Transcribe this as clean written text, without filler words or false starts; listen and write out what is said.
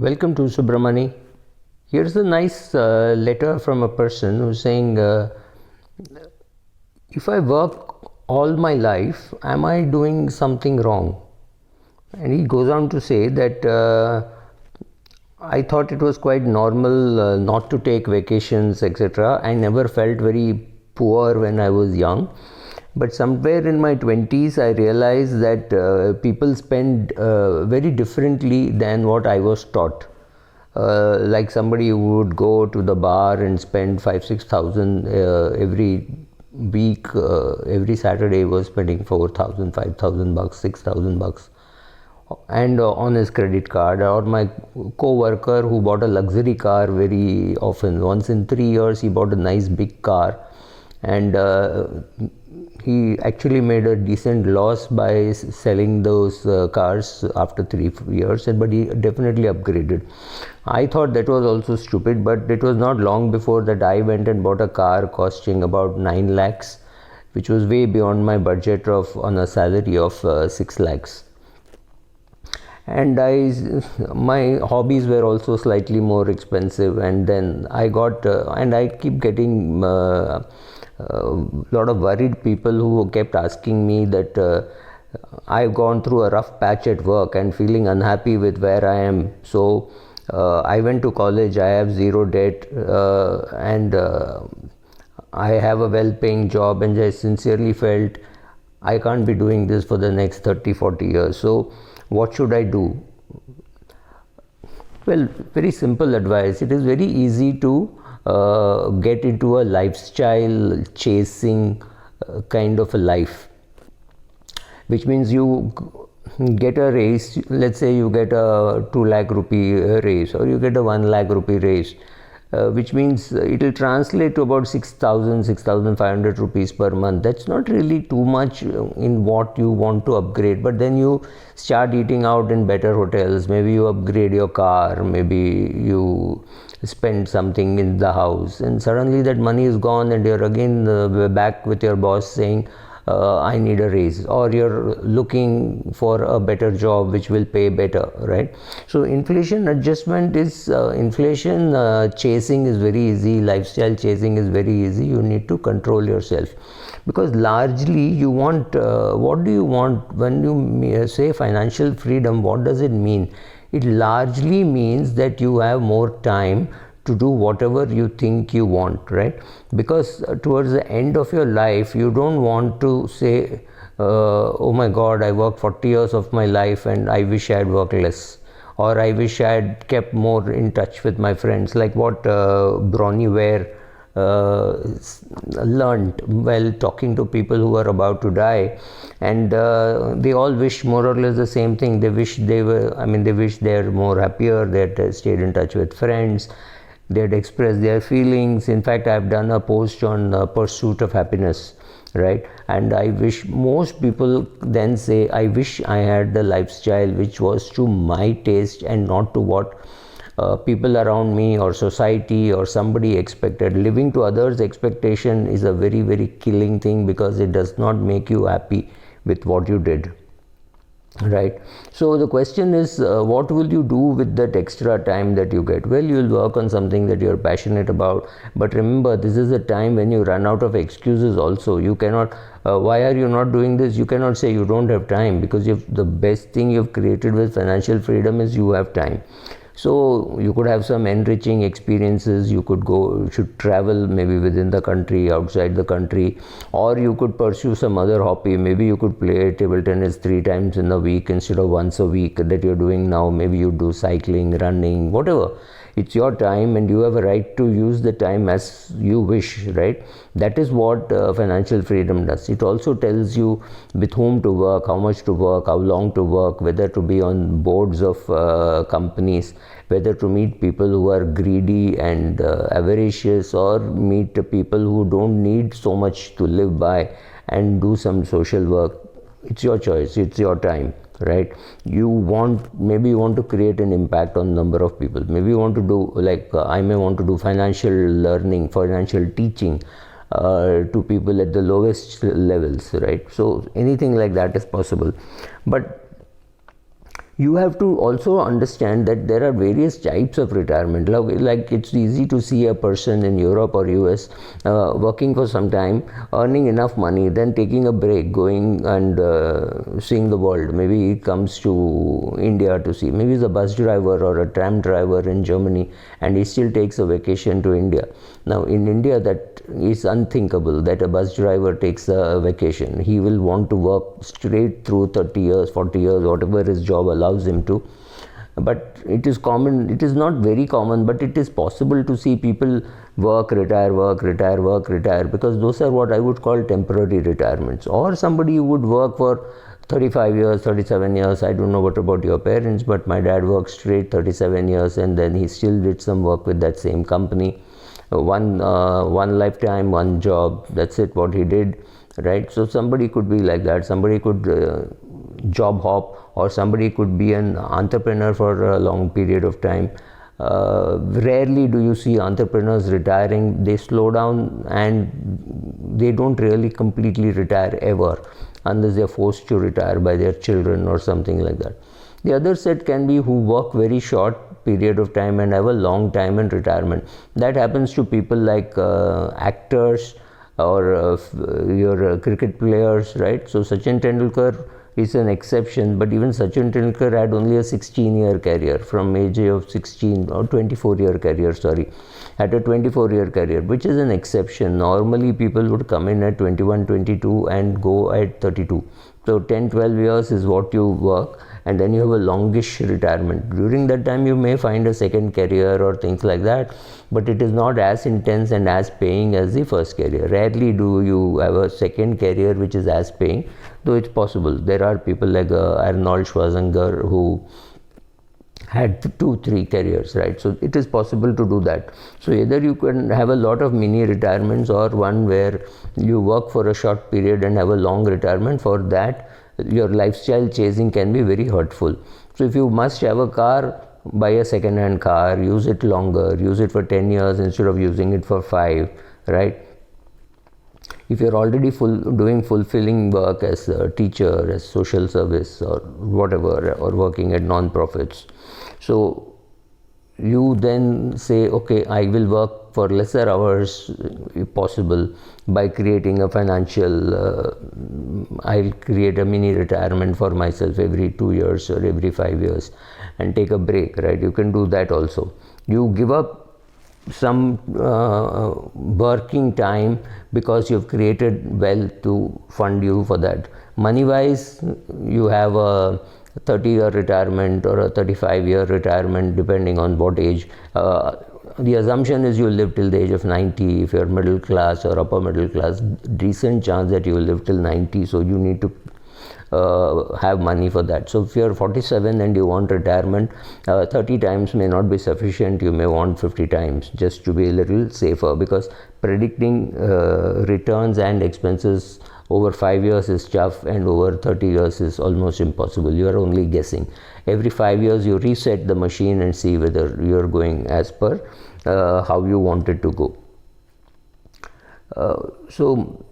Welcome to Subramani. Here's a nice letter from a person who's saying, if I work all my life, am I doing something wrong? And he goes on to say that I thought it was quite normal not to take vacations, etc. I never felt very poor when I was young. But somewhere in my 20s, I realized that people spend very differently than what I was taught. Like somebody who would go to the bar and spend 5,000-6,000 every week, every Saturday was spending 4,000, 5,000 bucks, 6,000 bucks, and on his credit card. Or my co-worker who bought a luxury car very often. Once in 3 years, he bought a nice big car, and he actually made a decent loss by selling those cars after 3 years, but he definitely upgraded. I thought that was also stupid, but it was not long before that I went and bought a car costing about 9 lakhs, which was way beyond my budget of on a salary of 6 lakhs. And my hobbies were also slightly more expensive, and then I got and I keep getting lot of worried people who kept asking me that I've gone through a rough patch at work and feeling unhappy with where I am. So I went to college, I have zero debt, and I have a well-paying job, and I sincerely felt I can't be doing this for the next 30-40 years. So what should I do? Well, very simple advice. It is very easy to get into a lifestyle chasing kind of a life, which means you get a raise. Let's say you get a 2 lakh rupee raise, or you get a 1 lakh rupee raise, which means it will translate to about 6,000, 6,500 rupees per month. That's not really too much in what you want to upgrade, but then you start eating out in better hotels. Maybe you upgrade your car, maybe you spend something in the house, and suddenly that money is gone, and you're again back with your boss saying, I need a raise, or you're looking for a better job which will pay better, right? So inflation adjustment is inflation chasing is very easy, lifestyle chasing is very easy. You need to control yourself, because largely you want what do you want when you say financial freedom? What does it mean? It largely means that you have more time to do whatever you think you want, right? Because towards the end of your life, you don't want to say, oh my God, I worked 40 years of my life and I wish I had worked less, or I wish I had kept more in touch with my friends, like what Bronnie Ware learned while talking to people who are about to die. And they all wish more or less the same thing. They wish they were, they wish they're more happier, they had stayed in touch with friends, they had expressed their feelings. In fact, I've done a post on pursuit of happiness, right? And I wish most people then say, I wish I had the lifestyle which was to my taste and not to what people around me or society or somebody expected. Living to others' expectation is a very, very killing thing, because it does not make you happy with what you did, right? So the question is, what will you do with that extra time that you get? Well, you'll work on something that you're passionate about, but remember, this is a time when you run out of excuses also. You cannot why are you not doing this? You cannot say you don't have time, because the best thing you've created with financial freedom is you have time. So you could have some enriching experiences. You should travel maybe within the country, outside the country, or you could pursue some other hobby. Maybe you could play table tennis 3 times in a week instead of once a week that you're doing now. Maybe you do cycling, running, whatever. It's your time, and you have a right to use the time as you wish, right? That is what financial freedom does. It also tells you with whom to work, how much to work, how long to work, whether to be on boards of companies, whether to meet people who are greedy and avaricious, or meet people who don't need so much to live by and do some social work. It's your choice, it's your time, right? Maybe you want to create an impact on number of people. Maybe you want to do, like I may want to do financial learning, financial teaching to people at the lowest levels, right? So anything like that is possible. But You have to also understand that there are various types of retirement. Like it's easy to see a person in Europe or US working for some time, earning enough money, then taking a break, going and seeing the world. Maybe he comes to India to see, maybe he's a bus driver or a tram driver in Germany, and he still takes a vacation to India. Now in India that is unthinkable, that a bus driver takes a vacation. He will want to work straight through 30 years, 40 years, whatever his job allows him to. But it is common, it is not very common, but it is possible to see people work, retire, work, retire, work, retire, because those are what I would call temporary retirements. Or somebody who would work for 35 years, 37 years, I don't know what about your parents, but my dad worked straight 37 years and then he still did some work with that same company. One lifetime, one job, that's it, what he did, right? So somebody could be like that. Somebody could job hop, or somebody could be an entrepreneur for a long period of time. Rarely do you see entrepreneurs retiring. They slow down and they don't really completely retire ever, unless they are forced to retire by their children or something like that. The other set can be who work very short period of time and have a long time in retirement. That happens to people like actors or your cricket players, right? So Sachin Tendulkar is an exception, but even Sachin Tendulkar had only a 16-year career, from age of 16 or 24-year career, sorry, had a 24-year career, which is an exception. Normally people would come in at 21, 22 and go at 32. So 10, 12 years is what you work, and then you have a longish retirement. During that time you may find a second career or things like that, but it is not as intense and as paying as the first career. Rarely do you have a second career which is as paying, though it's possible. There are people like Arnold Schwarzenegger who had 2-3 careers, right? So it is possible to do that. So either you can have a lot of mini retirements, or one where you work for a short period and have a long retirement. For that, your lifestyle chasing can be very hurtful. So if you must have a car, buy a second-hand car, use it longer, use it for 10 years instead of using it for 5, right? If you're already doing fulfilling work as a teacher, as social service or whatever, or working at non-profits, so you then say, okay, I will work for lesser hours if possible, by creating a financial, I'll create a mini retirement for myself every 2 years or every 5 years and take a break, right? You can do that also. You give up some working time because you've created wealth to fund you for that. Money wise, you have a 30-year retirement or a 35-year retirement, depending on what age. The assumption is you'll live till the age of 90. If you're middle class or upper middle class, decent chance that you will live till 90, so you need to have money for that. So if you're 47 and you want retirement, 30 times may not be sufficient. You may want 50 times, just to be a little safer, because predicting returns and expenses over 5 years is tough, and over 30 years is almost impossible. You are only guessing. Every 5 years you reset the machine and see whether you are going as per how you want it to go. So